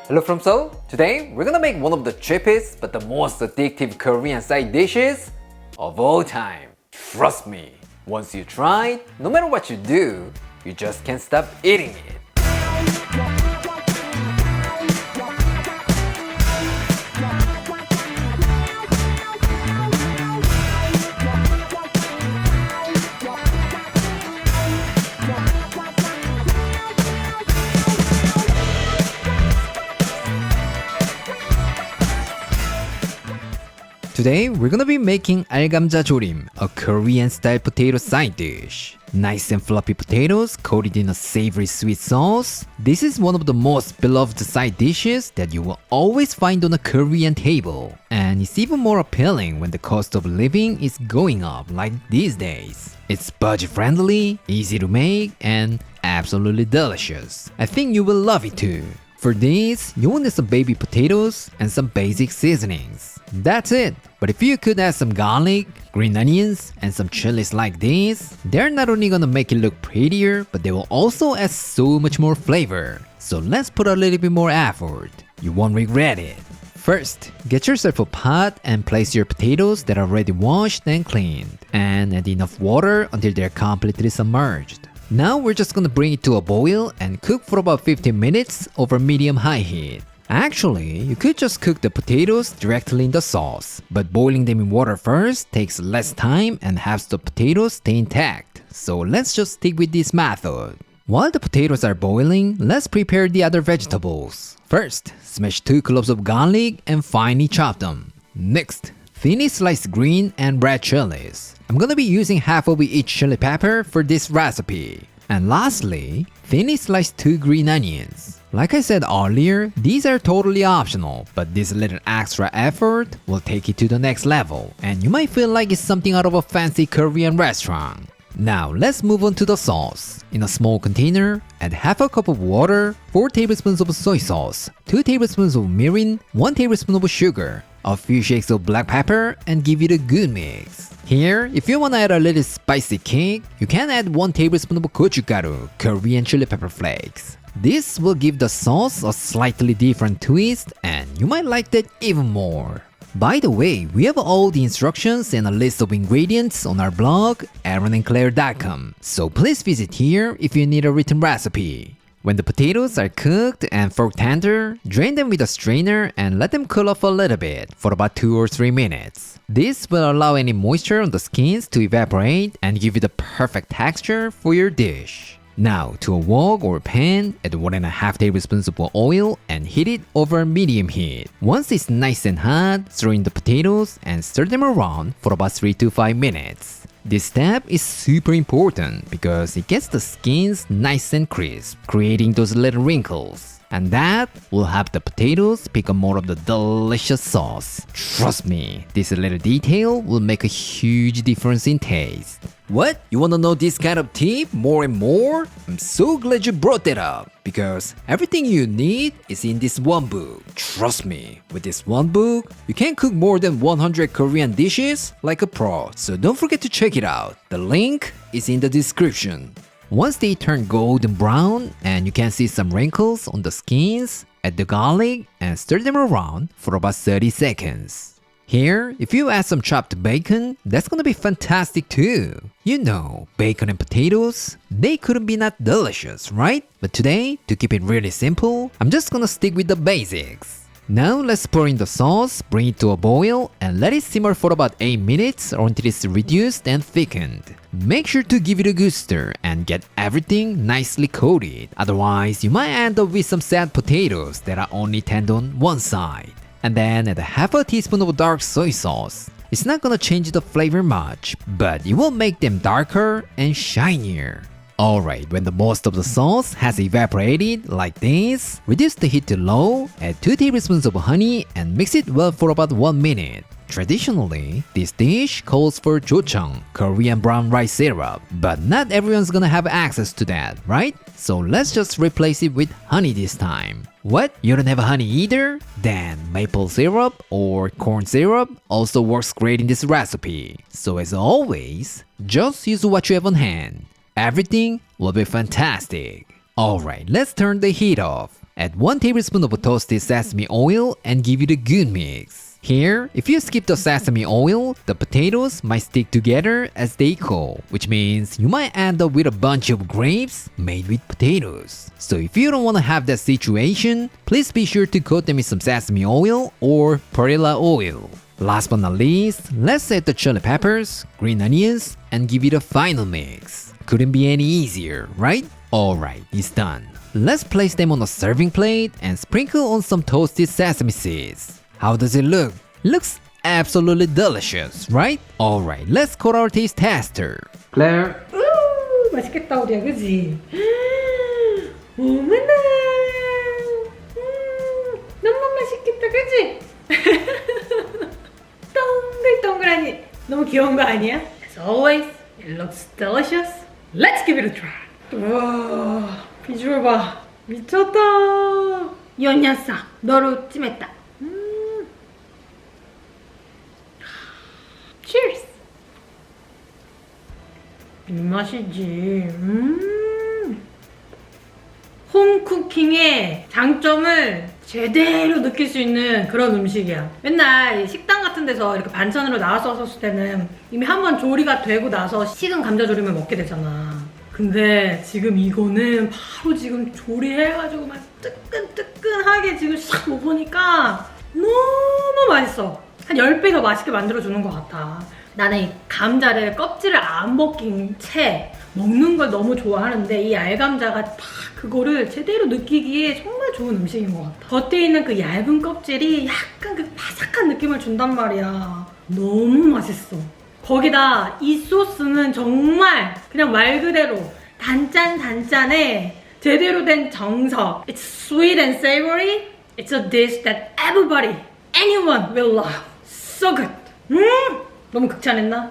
Hello from Seoul. Today we're gonna make one of the cheapest but the most addictive Korean side dishes of all time. Trust me, once you try it, no matter what you do, you just can't stop eating it. Today, we're gonna be making Algamja Jorim, a Korean-style potato side dish. Nice and fluffy potatoes coated in a savory sweet sauce. This is one of the most beloved side dishes that you will always find on a Korean table. And it's even more appealing when the cost of living is going up like these days. It's budget-friendly, easy to make, and absolutely delicious. I think you will love it too. For this, you will need some baby potatoes and some basic seasonings. That's it. But if you could add some garlic, green onions, and some chilies like this, they're not only gonna make it look prettier, but they will also add so much more flavor. So let's put a little bit more effort. You won't regret it. First, get yourself a pot and place your potatoes that are already washed and cleaned. And add enough water until they're completely submerged. Now we're just gonna bring it to a boil and cook for about 15 minutes over medium-high heat. Actually, you could just cook the potatoes directly in the sauce, but boiling them in water first takes less time and helps the potatoes stay intact. So let's just stick with this method. While the potatoes are boiling, let's prepare the other vegetables. First, smash 2 cloves of garlic and finely chop them. Next, thinly sliced green and red chilies. I'm gonna be using half of each chili pepper for this recipe. And lastly, thinly sliced 2 green onions. Like I said earlier, these are totally optional, but this little extra effort will take it to the next level, and you might feel like it's something out of a fancy Korean restaurant. Now let's move on to the sauce. In a small container, add half a cup of water, 4 tablespoons of soy sauce, 2 tablespoons of mirin, 1 tablespoon of sugar, a few shakes of black pepper, and give it a good mix. Here, if you want to add a little spicy kick, you can add 1 tablespoon of gochugaru, Korean chili pepper flakes. This will give the sauce a slightly different twist, and you might like that even more. By the way, we have all the instructions and a list of ingredients on our blog, aaronandclaire.com, so please visit here if you need a written recipe. When the potatoes are cooked and fork tender, drain them with a strainer and let them cool off a little bit for about 2 or 3 minutes. This will allow any moisture on the skins to evaporate and give you the perfect texture for your dish. Now, to a wok or pan, add 1.5 tablespoons of oil and heat it over medium heat. Once it's nice and hot, throw in the potatoes and stir them around for about 3 to 5 minutes. This step is super important because it gets the skins nice and crisp, creating those little wrinkles. And that will help the potatoes pick up more of the delicious sauce. Trust me, this little detail will make a huge difference in taste. What? You wanna know this kind of tip more and more? I'm so glad you brought that up, because everything you need is in this one book. Trust me, with this one book, you can cook more than 100 Korean dishes like a pro, so don't forget to check it out. The link is in the description. Once they turn golden brown and you can see some wrinkles on the skins, add the garlic and stir them around for about 30 seconds. Here, if you add some chopped bacon, that's gonna be fantastic too. You know, bacon and potatoes, they couldn't be that delicious, right? But today, to keep it really simple, I'm just gonna stick with the basics. Now let's pour in the sauce, bring it to a boil, and let it simmer for about 8 minutes or until it's reduced and thickened. Make sure to give it a good stir and get everything nicely coated. Otherwise, you might end up with some sad potatoes that are only tender on one side. And then add half a teaspoon of dark soy sauce. It's not gonna change the flavor much, but it will make them darker and shinier. Alright, when the most of the sauce has evaporated like this, reduce the heat to low, add 2 tablespoons of honey and mix it well for about 1 minute. Traditionally, this dish calls for jochang, Korean brown rice syrup, but not everyone's gonna have access to that, right? So let's just replace it with honey this time. What? You don't have honey either? Then maple syrup or corn syrup also works great in this recipe. So as always, just use what you have on hand. Everything will be fantastic. Alright, let's turn the heat off. Add 1 tablespoon of toasted sesame oil and give it a good mix. Here, if you skip the sesame oil, the potatoes might stick together as they cook, which means you might end up with a bunch of grapes made with potatoes. So if you don't want to have that situation, please be sure to coat them with some sesame oil or perilla oil. Last but not least, let's add the chili peppers, green onions, and give it a final mix. Couldn't be any easier, right? Alright, it's done. Let's place them on a serving plate and sprinkle on some toasted sesame seeds. How does it look? Looks absolutely delicious, right? Alright, let's call our taste tester. Claire. 맛있겠다 우리야, 그지? 어머나, 너무 맛있겠다, 그지? 동글동글하니 너무 귀여운 거 아니야? As always, it looks delicious. Let's give it a try. 우와, 비주얼 봐, 미쳤다. 연야사, 너로 찜했다. Cheers. 이 맛이지. 홈쿠킹의 장점을 제대로 느낄 수 있는 그런 음식이야. 맨날 식당 같은 데서 이렇게 반찬으로 나와서 썼을 때는 이미 한번 조리가 되고 나서 식은 감자조림을 먹게 되잖아. 근데 지금 이거는 바로 지금 조리해가지고 막 뜨끈뜨끈하게 지금 싹 먹으니까 너무 맛있어. 한 10배 더 맛있게 만들어주는 것 같아. 나는 이 감자를 껍질을 안 벗긴 채 먹는 걸 너무 좋아하는데 이 알감자가 딱 그거를 제대로 느끼기에 정말 좋은 음식인 것 같아. 겉에 있는 그 얇은 껍질이 약간 그 바삭한 느낌을 준단 말이야. 너무 맛있어. 거기다 이 소스는 정말 그냥 말 그대로 단짠단짠의 제대로 된 정석. It's sweet and savory. It's a dish that everybody, anyone will love. So good. 너무 극찬했나?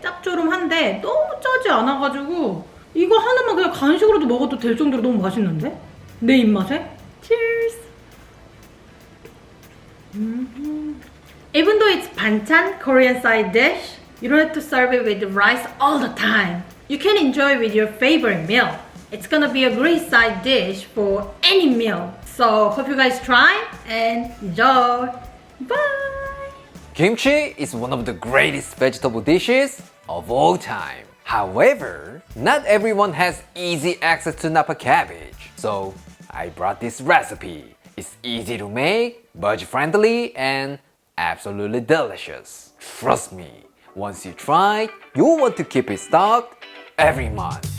짭조름한데 너무 짜지 않아가지고 이거 하나만 그냥 간식으로도 먹어도 될 정도로 너무 맛있는데? 내 입맛에? Cheers! Even though it's Banchan, Korean side dish, you don't have to serve it with rice all the time. You can enjoy it with your favorite meal. It's gonna be a great side dish for any meal. So hope you guys try and enjoy. Bye! Kimchi is one of the greatest vegetable dishes of all time. However, not everyone has easy access to Napa cabbage. So I brought this recipe. It's easy to make, budget-friendly, and absolutely delicious. Trust me, once you try, you'll want to keep it stocked every month.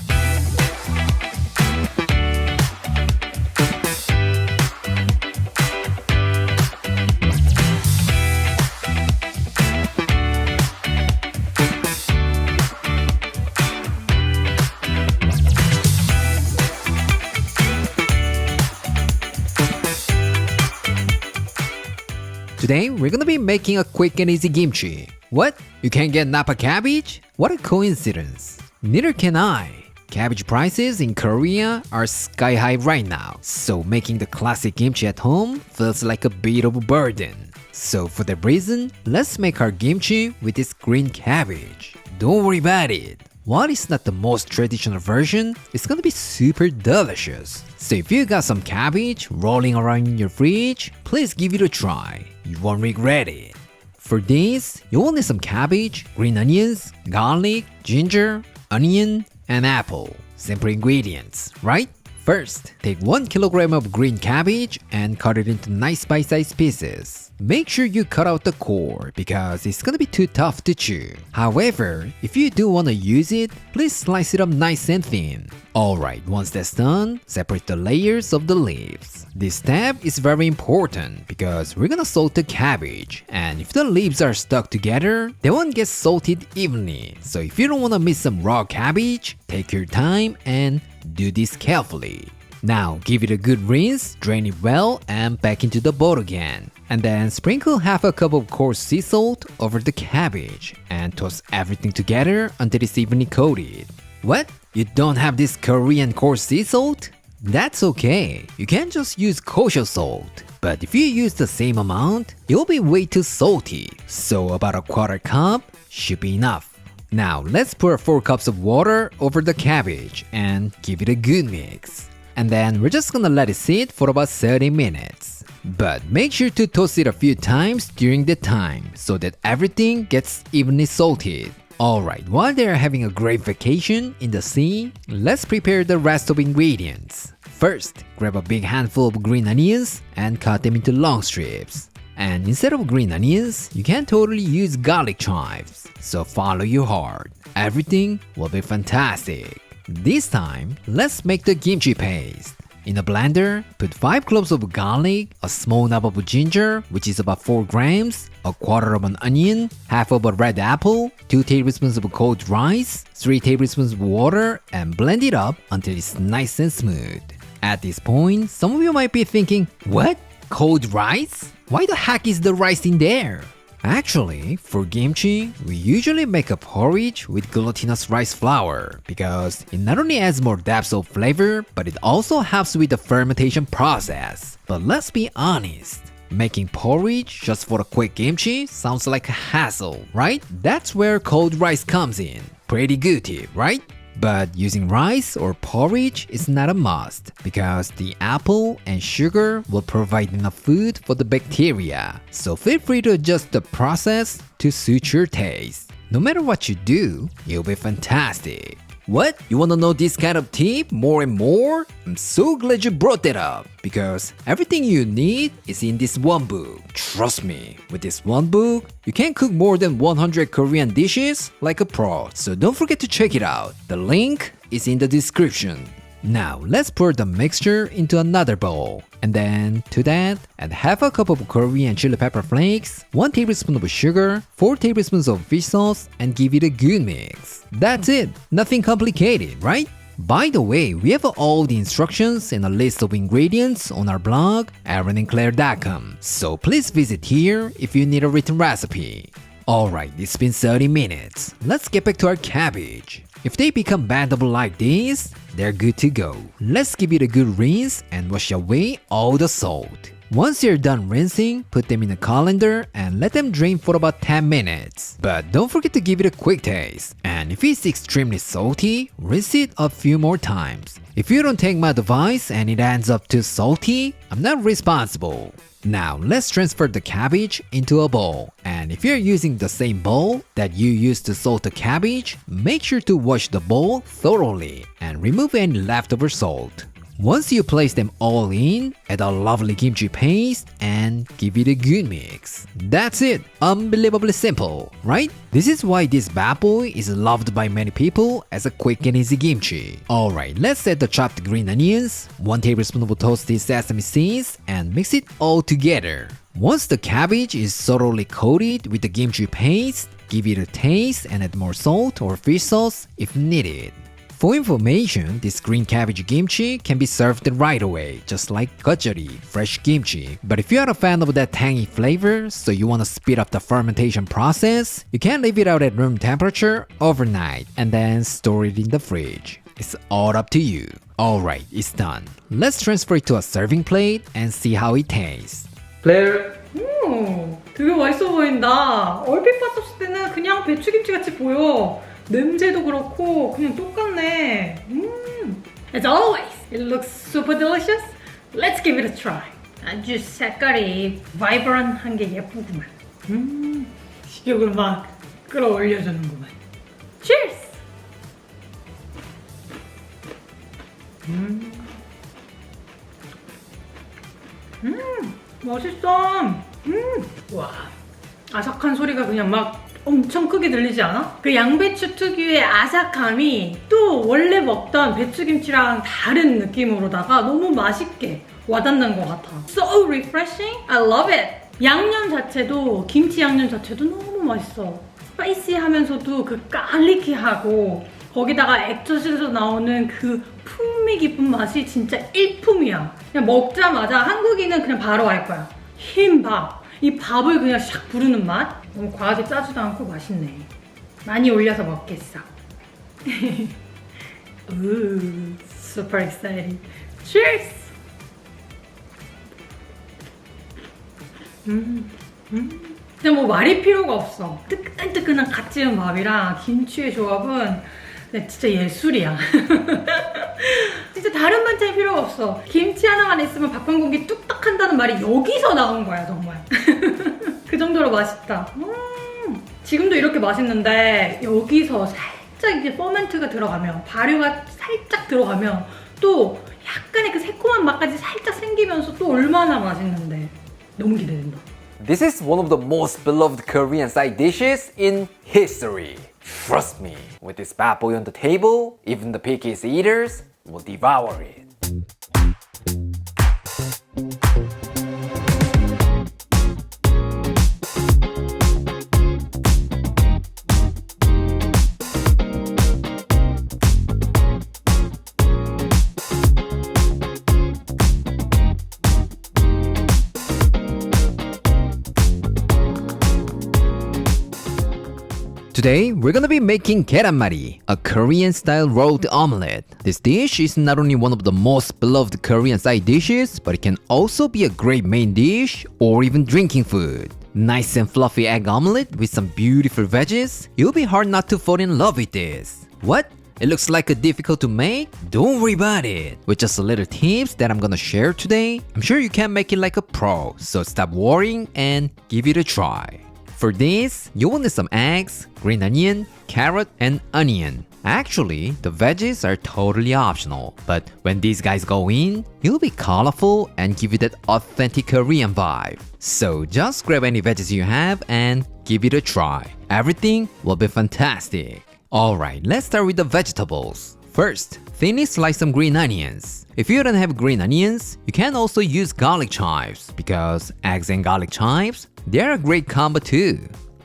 Today, we're gonna be making a quick and easy kimchi. What? You can't get Napa cabbage? What a coincidence. Neither can I. Cabbage prices in Korea are sky high right now, so making the classic kimchi at home feels like a bit of a burden. So for that reason, let's make our kimchi with this green cabbage. Don't worry about it. While it's not the most traditional version, it's gonna be super delicious. So if you got some cabbage rolling around in your fridge, please give it a try. You won't regret it. For this, you will need some cabbage, green onions, garlic, ginger, onion, and apple. Simple ingredients, right? First, take 1 kilogram of green cabbage and cut it into nice bite-sized pieces. Make sure you cut out the core because it's gonna be too tough to chew. However, if you do wanna use it, please slice it up nice and thin. Alright, once that's done, separate the layers of the leaves. This step is very important because we're gonna salt the cabbage, and if the leaves are stuck together, they won't get salted evenly. So if you don't wanna miss some raw cabbage, take your time and do this carefully. Now give it a good rinse, drain it well, and back into the bowl again. And then sprinkle half a cup of coarse sea salt over the cabbage and toss everything together until it's evenly coated. What? You don't have this Korean coarse sea salt? That's okay. You can just use kosher salt. But if you use the same amount, you'll be way too salty. So about a quarter cup should be enough. Now let's pour 4 cups of water over the cabbage and give it a good mix. And then we're just gonna let it sit for about 30 minutes. But make sure to toast it a few times during the time so that everything gets evenly salted. Alright, while they're having a great vacation in the sea, let's prepare the rest of ingredients. First, grab a big handful of green onions and cut them into long strips. And instead of green onions, you can totally use garlic chives. So follow your heart. Everything will be fantastic. This time, let's make the kimchi paste. In a blender, put 5 cloves of garlic, a small knob of ginger, which is about 4 grams, a quarter of an onion, half of a red apple, 2 tablespoons of cold rice, 3 tablespoons of water, and blend it up until it's nice and smooth. At this point, some of you might be thinking, what? Cold rice? Why the heck is the rice in there? Actually, for kimchi, we usually make a porridge with glutinous rice flour because it not only adds more depth of flavor, but it also helps with the fermentation process. But let's be honest, making porridge just for a quick kimchi sounds like a hassle, right? That's where cold rice comes in. Pretty good tip, right? But using rice or porridge is not a must because the apple and sugar will provide enough food for the bacteria. So feel free to adjust the process to suit your taste. No matter what you do, you'll be fantastic. What? You wanna know this kind of tip more and more? I'm so glad you brought that up because everything you need is in this one book. Trust me, with this one book, you can cook more than 100 Korean dishes like a pro, so don't forget to check it out. The link is in the description. Now, let's pour the mixture into another bowl. And then, to that, add half a cup of Korean chili pepper flakes, 1 tablespoon of sugar, 4 tablespoons of fish sauce, and give it a good mix. That's it! Nothing complicated, right? By the way, we have all the instructions and a list of ingredients on our blog, aaronandclaire.com. So please visit here if you need a written recipe. Alright, it's been 30 minutes. Let's get back to our cabbage. If they become bendable like this, they're good to go. Let's give it a good rinse and wash away all the salt. Once you're done rinsing, put them in a colander and let them drain for about 10 minutes. But don't forget to give it a quick taste. And if it's extremely salty, rinse it a few more times. If you don't take my advice and it ends up too salty, I'm not responsible. Now, let's transfer the cabbage into a bowl. And if you're using the same bowl that you used to salt the cabbage, make sure to wash the bowl thoroughly and remove any leftover salt. Once you place them all in, add a lovely kimchi paste and give it a good mix. That's it! Unbelievably simple, right? This is why this bad boy is loved by many people as a quick and easy kimchi. Alright, let's add the chopped green onions, 1 tablespoon of toasted sesame seeds, and mix it all together. Once the cabbage is thoroughly coated with the kimchi paste, give it a taste and add more salt or fish sauce if needed. For information, this green cabbage kimchi can be served right away, just like gyeran, fresh kimchi. But if you are a fan of that tangy flavor, so you want to speed up the fermentation process, you can leave it out at room temperature overnight and then store it in the fridge. It's all up to you. Alright, it's done. Let's transfer it to a serving plate and see how it tastes. Claire, 되게 맛있어 보인다. 얼핏 봤을 때는 그냥 배추김치 같이 보여. 냄새도 그렇고 그냥 똑같네. As always, it looks super delicious. Let's give it a try. 아주 색깔이 vibrant한 게 예쁘구만. 식욕을 막 끌어올려주는구만. Cheers! 맛있어. 와, 아삭한 소리가 그냥 막 엄청 크게 들리지 않아? 그 양배추 특유의 아삭함이 또 원래 먹던 배추김치랑 다른 느낌으로다가 너무 맛있게 와닿는 것 같아. So refreshing. I love it. 양념 자체도, 김치 양념 자체도 너무 맛있어. 스파이시하면서도 그 갈리키하고 거기다가 액젓에서 나오는 그 풍미 깊은 맛이 진짜 일품이야. 그냥 먹자마자 한국인은 그냥 바로 알 거야. 흰 밥. 이 밥을 그냥 샥 부르는 맛? 너무 과하게 짜지도 않고 맛있네. 많이 올려서 먹겠어. Ooh, super exciting. Cheers! 근데 뭐 말이 필요가 없어. 뜨끈뜨끈한 갓 지은 밥이랑 김치의 조합은 진짜 예술이야. 진짜 다른 반찬이 필요가 없어. 김치 하나만 있으면 밥 한 공기 뚝딱 한다는 말이 여기서 나온 거야 정말. 그 정도로 맛있다. 지금도 이렇게 맛있는데 여기서 살짝 이제 퍼멘트가 들어가면, 발효가 살짝 들어가면 또 약간의 그 새콤한 맛까지 살짝 생기면서 또 얼마나 맛있는데 너무 기대된다. This is one of the most beloved Korean side dishes in history. Trust me, with this bad boy on the table, even the pickiest eaters will devour it. Today, we're gonna be making 계란말이, a Korean-style rolled omelette. This dish is not only one of the most beloved Korean side dishes, but it can also be a great main dish or even drinking food. Nice and fluffy egg omelette with some beautiful veggies. It'll be hard not to fall in love with this. What? It looks like a difficult to make? Don't worry about it. With just a little tips that I'm gonna share today, I'm sure you can make it like a pro. So stop worrying and give it a try. For this, you will need some eggs, green onion, carrot, and onion. Actually, the veggies are totally optional, but when these guys go in, it'll be colorful and give you that authentic Korean vibe. So just grab any veggies you have and give it a try. Everything will be fantastic. Alright, let's start with the vegetables. First, thinly slice some green onions. If you don't have green onions, you can also use garlic chives because eggs and garlic chives, they're a great combo too.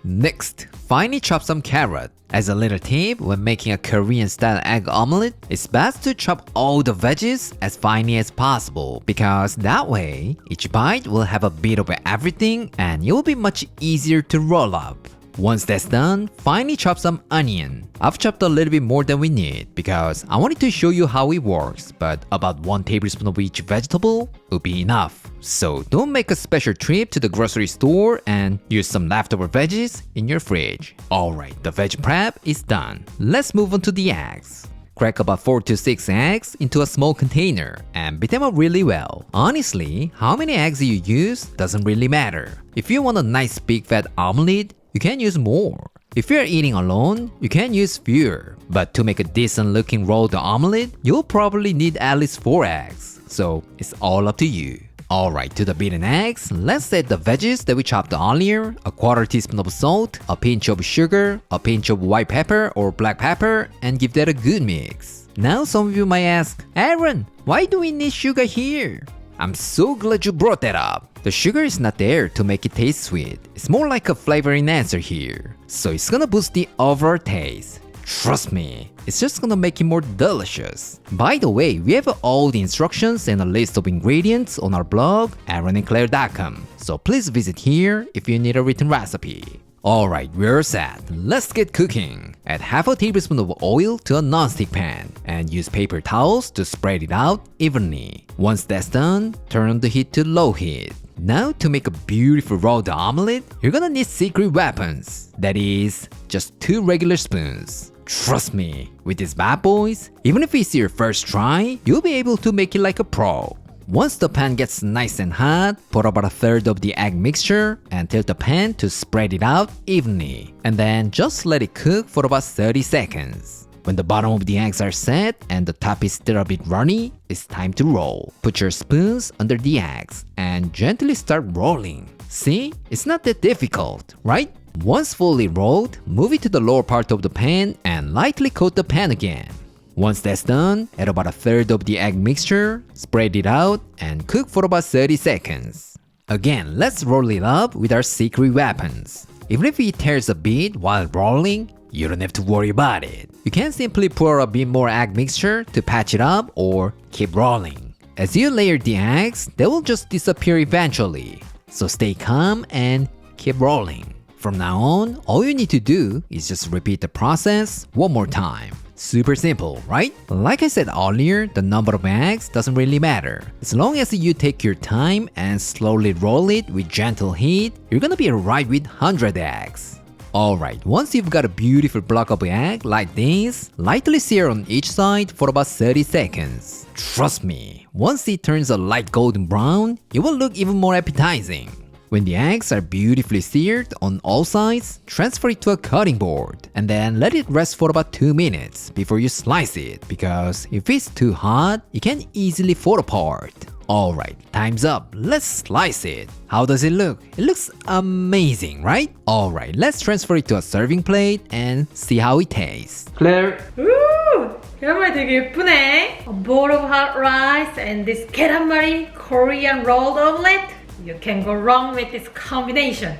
Next, finely chop some carrot. As a little tip, when making a Korean-style egg omelette, it's best to chop all the veggies as finely as possible because that way, each bite will have a bit of everything and it will be much easier to roll up. Once that's done, finely chop some onion. I've chopped a little bit more than we need because I wanted to show you how it works, but about 1 tablespoon of each vegetable will be enough. So don't make a special trip to the grocery store and use some leftover veggies in your fridge. Alright, the veg prep is done. Let's move on to the eggs. Crack about 4 to 6 eggs into a small container and beat them up really well. Honestly, how many eggs you use doesn't really matter. If you want a nice big fat omelette, you can use more. If you're eating alone, you can use fewer. But to make a decent looking rolled omelette, you'll probably need at least 4 eggs. So it's all up to you. Alright, to the beaten eggs, let's add the veggies that we chopped earlier, a 1/4 teaspoon of salt, a pinch of sugar, a pinch of white pepper or black pepper, and give that a good mix. Now some of you might ask, Aaron, why do we need sugar here? I'm so glad you brought that up. The sugar is not there to make it taste sweet. It's more like a flavor enhancer here. So it's gonna boost the overall taste. Trust me, it's just gonna make it more delicious. By the way, we have all the instructions and a list of ingredients on our blog, aaronandclaire.com. So please visit here if you need a written recipe. Alright, we're set. Let's get cooking. Add half a tablespoon of oil to a non-stick pan and use paper towels to spread it out evenly. Once that's done, turn on the heat to low heat. Now to make a beautiful rolled omelette, you're gonna need secret weapons. That is, just 2 regular spoons. Trust me, with these bad boys, even if it's your first try, you'll be able to make it like a pro. Once the pan gets nice and hot, pour about 1/3 of the egg mixture and tilt the pan to spread it out evenly. And then just let it cook for about 30 seconds. When the bottom of the eggs are set and the top is still a bit runny, it's time to roll. Put your spoons under the eggs and gently start rolling. See? It's not that difficult, right? Once fully rolled, move it to the lower part of the pan and lightly coat the pan again. Once that's done, add about 1/3 of the egg mixture, spread it out, and cook for about 30 seconds. Again, let's roll it up with our secret weapons. Even if it tears a bit while rolling, you don't have to worry about it. You can simply pour a bit more egg mixture to patch it up or keep rolling. As you layer the eggs, they will just disappear eventually. So stay calm and keep rolling. From now on, all you need to do is just repeat the process one more time. Super simple, right? Like I said earlier, the number of eggs doesn't really matter. As long as you take your time and slowly roll it with gentle heat, you're gonna be right with 100 eggs. Alright, once you've got a beautiful block of egg like this, lightly sear on each side for about 30 seconds. Trust me, once it turns a light golden brown, it will look even more appetizing. When the eggs are beautifully seared on all sides, transfer it to a cutting board and then let it rest for about 2 minutes before you slice it, because if it's too hot, it can easily fall apart. Alright, time's up. Let's slice it. How does it look? It looks amazing, right? Alright, let's transfer it to a serving plate and see how it tastes. Claire. Ooh, 계란말이 되게 예쁘네. A bowl of hot rice and this 계란말이 Korean rolled omelette. You can't go wrong with this combination.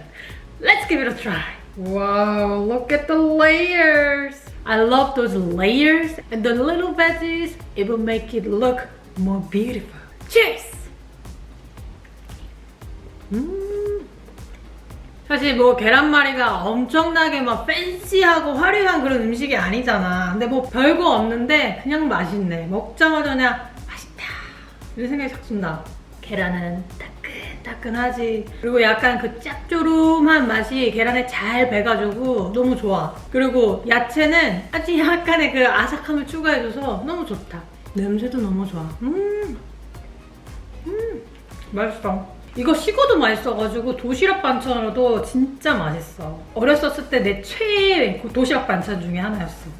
Let's give it a try. Wow, look at the layers. I love those layers and the little veggies. It will make it look more beautiful. Cheers! 사실 뭐 계란말이가 엄청나게 막 팬시하고 화려한 그런 음식이 아니잖아. 근데 뭐 별거 없는데 그냥 맛있네. 먹자마자 그냥 맛있다 이런 생각이 싹 든다. 계란은 따끈따끈하지. 그리고 약간 그 짭조름한 맛이 계란에 잘 배가지고 너무 좋아. 그리고 야채는 아주 약간의 그 아삭함을 추가해줘서 너무 좋다. 냄새도 너무 좋아. 맛있어. 이거 식어도 맛있어가지고 도시락 반찬으로도 진짜 맛있어. 어렸었을 때 내 최애 도시락 반찬 중에 하나였어.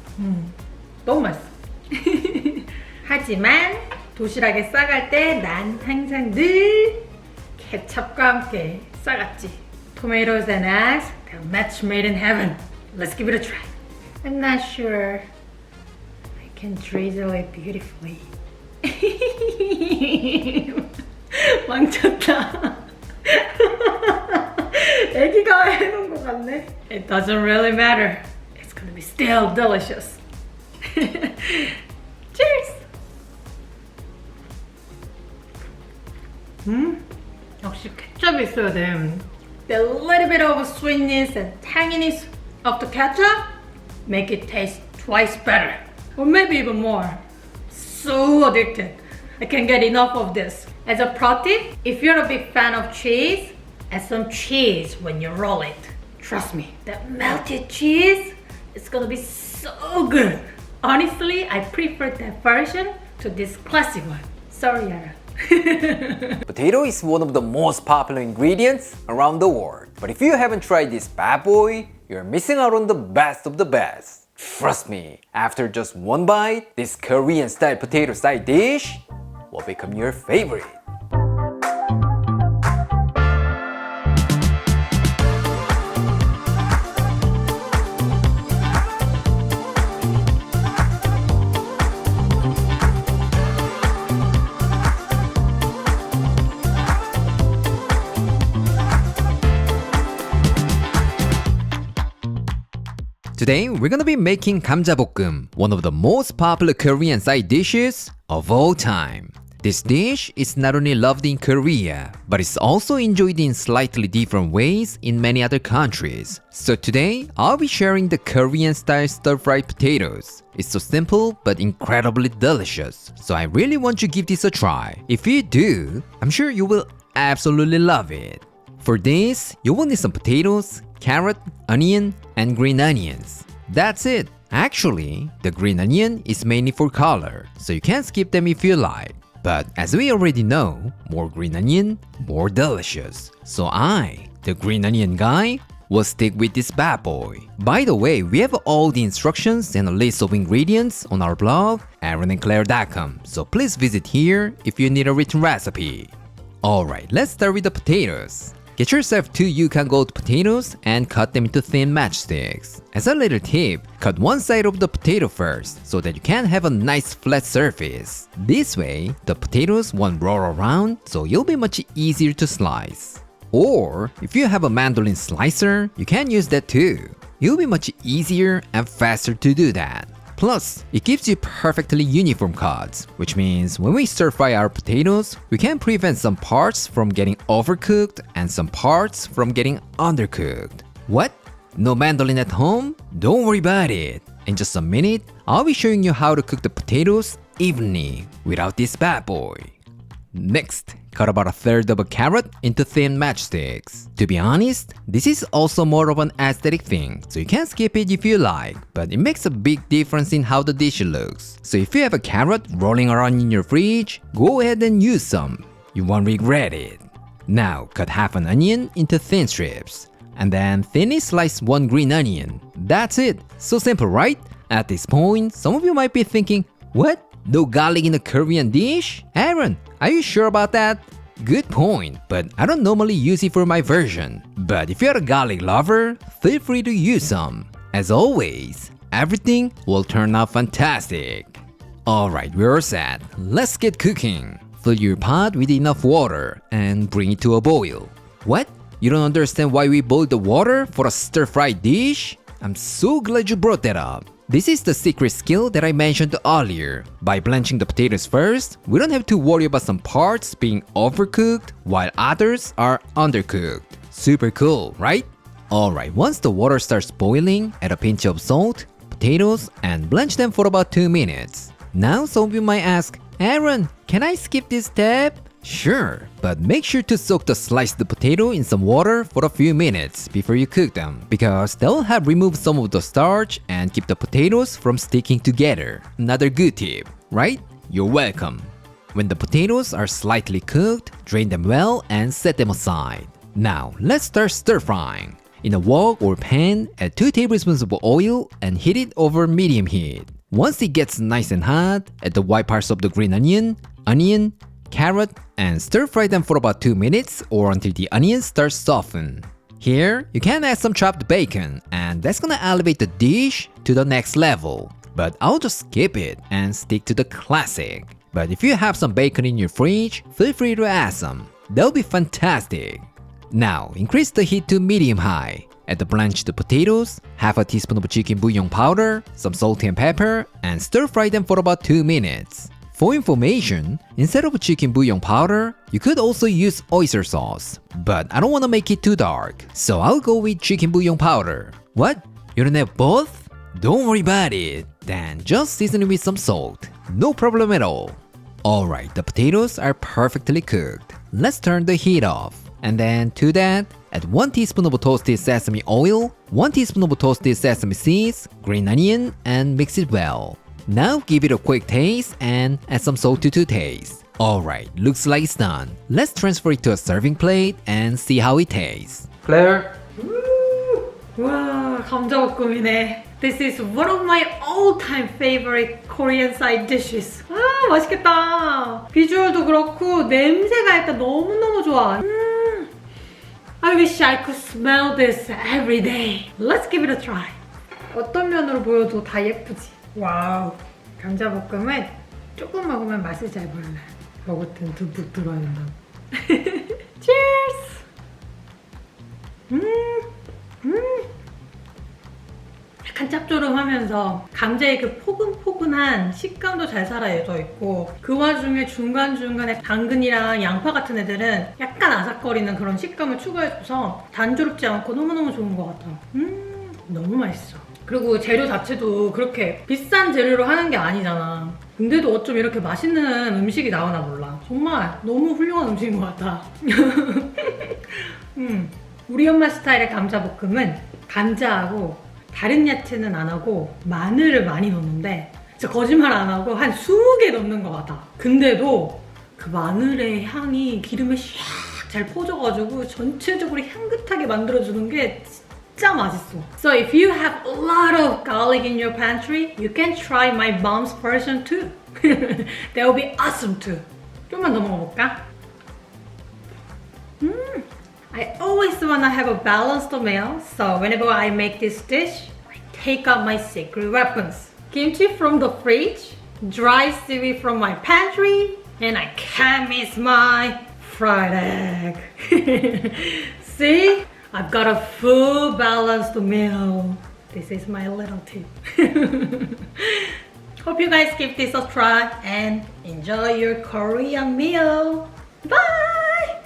너무 맛있어. 하지만 도시락에 싸갈 때 난 항상 늘 케첩과 함께 싸갔지. Tomatoes and eggs, they're match made in heaven. Let's give it a try. I'm not sure I can drizzle it beautifully. 망쳤다. 애기가 해놓은 것 같네. It doesn't really matter. It's gonna be still delicious. Cheers! 역시 케첩이 있어야 돼. The little bit of sweetness and tanginess of the ketchup make it taste twice better. Or maybe even more. So addicted. I can't get enough of this. As a pro tip, if you're a big fan of cheese, add some cheese when you roll it. Trust me, that melted cheese is gonna be so good. Honestly, I prefer that version to this classic one. Sorry, Yara. Potato is one of the most popular ingredients around the world. But if you haven't tried this bad boy, you're missing out on the best of the best. Trust me, after just one bite, this Korean style potato side dish will become your favorite. Today, we're gonna be making Gamja Bokkeum, one of the most popular Korean side dishes of all time. This dish is not only loved in Korea, but it's also enjoyed in slightly different ways in many other countries. So today, I'll be sharing the Korean style stir-fried potatoes. It's so simple but incredibly delicious, so I really want you to give this a try. If you do, I'm sure you will absolutely love it. For this, you will need some potatoes, carrot, onion, and green onions. That's it. Actually, the green onion is mainly for color, so you can skip them if you like. But as we already know, more green onion, more delicious. So I, the green onion guy, will stick with this bad boy. By the way, we have all the instructions and a list of ingredients on our blog, aaronandclaire.com, so please visit here if you need a written recipe. Alright, let's start with the potatoes. Get yourself 2 Yukon Gold potatoes and cut them into thin matchsticks. As a little tip, cut one side of the potato first so that you can have a nice flat surface. This way, the potatoes won't roll around, so you'll be much easier to slice. Or, if you have a mandolin slicer, you can use that too. It'll be much easier and faster to do that. Plus, it gives you perfectly uniform cuts, which means when we stir fry our potatoes, we can prevent some parts from getting overcooked and some parts from getting undercooked. What? No mandolin at home? Don't worry about it. In just a minute, I'll be showing you how to cook the potatoes evenly without this bad boy. Next, Cut about a third of a carrot into thin matchsticks. To be honest, this is also more of an aesthetic thing, so you can skip it if you like, but it makes a big difference in how the dish looks. So if you have a carrot rolling around in your fridge, go ahead and use some. You won't regret it. Now, cut half an onion into thin strips, and then thinly slice one green onion. That's it. So simple, right? At this point, some of you might be thinking, what? No garlic in a Korean dish? Aaron, are you sure about that? Good point, but I don't normally use it for my version. But if you're a garlic lover, feel free to use some. As always, everything will turn out fantastic. Alright, we're all set. Let's get cooking. Fill your pot with enough water and bring it to a boil. What? You don't understand why we boil the water for a stir-fried dish? I'm so glad you brought that up. This is the secret skill that I mentioned earlier. By blanching the potatoes first, we don't have to worry about some parts being overcooked while others are undercooked. Super cool, right? Alright, once the water starts boiling, add a pinch of salt, potatoes, and blanch them for about 2 minutes. Now some of you might ask, Aaron, can I skip this step? Sure, but make sure to soak the sliced potato in some water for a few minutes before you cook them, because they'll have removed some of the starch and keep the potatoes from sticking together. Another good tip, right? You're welcome. When the potatoes are slightly cooked, drain them well and set them aside. Now, let's start stir-frying. In a wok or pan, add 2 tablespoons of oil and heat it over medium heat. Once it gets nice and hot, add the white parts of the green onion, carrot, and stir-fry them for about 2 minutes or until the onions start soften. Here, you can add some chopped bacon, and that's gonna elevate the dish to the next level. But I'll just skip it and stick to the classic. But if you have some bacon in your fridge, feel free to add some. They'll be fantastic. Now, increase the heat to medium-high. Add the blanched potatoes, half a teaspoon of chicken bouillon powder, some salt and pepper, and stir-fry them for about 2 minutes. For information, instead of chicken bouillon powder, you could also use oyster sauce. But I don't want to make it too dark, so I'll go with chicken bouillon powder. What? You don't have both? Don't worry about it. Then just season it with some salt. No problem at all. Alright, the potatoes are perfectly cooked. Let's turn the heat off. And then to that, add 1 teaspoon of toasted sesame oil, 1 teaspoon of toasted sesame seeds, green onion, and mix it well. Now give it a quick taste and add some salt to taste. Alright, looks like it's done. Let's transfer it to a serving plate and see how it tastes. Claire? 와, 감자볶음이네. This is one of my all-time favorite Korean side dishes. 아, 맛있겠다. 비주얼도 그렇고 냄새가 일단 너무너무 좋아. I wish I could smell this every day. Let's give it a try. 어떤 면으로 보여도 다 예쁘지. 와우. 감자볶음은 조금 먹으면 맛이 잘 몰라. 버거튼 듬뿍 들어야 된다. Cheers! 약간 짭조름하면서 감자의 그 포근포근한 식감도 잘 살아져 있고, 그 와중에 중간중간에 당근이랑 양파 같은 애들은 약간 아삭거리는 그런 식감을 추가해줘서 단조롭지 않고 너무너무 좋은 것 같아. 너무 맛있어. 그리고 재료 자체도 그렇게 비싼 재료로 하는 게 아니잖아. 근데도 어쩜 이렇게 맛있는 음식이 나오나 몰라. 정말 너무 훌륭한 음식인 것 같아. 우리 엄마 스타일의 감자볶음은 감자하고 다른 야채는 안 하고 마늘을 많이 넣는데, 진짜 거짓말 안 하고 한 20개 넣는 것 같아. 근데도 그 마늘의 향이 기름에 샥 잘 퍼져가지고 전체적으로 향긋하게 만들어주는 게 진짜 맛있어. So if you have a lot of garlic in your pantry, you can try my mom's version too. That will be awesome too. 좀만 더 먹어볼까? I always wanna have a balanced meal, so whenever I make this dish, I take out my secret weapons. Kimchi from the fridge, dry seaweed from my pantry, and I can't miss my fried egg. See? I've got a full balanced meal. This is my little tip. Hope you guys give this a try and enjoy your Korean meal. Bye!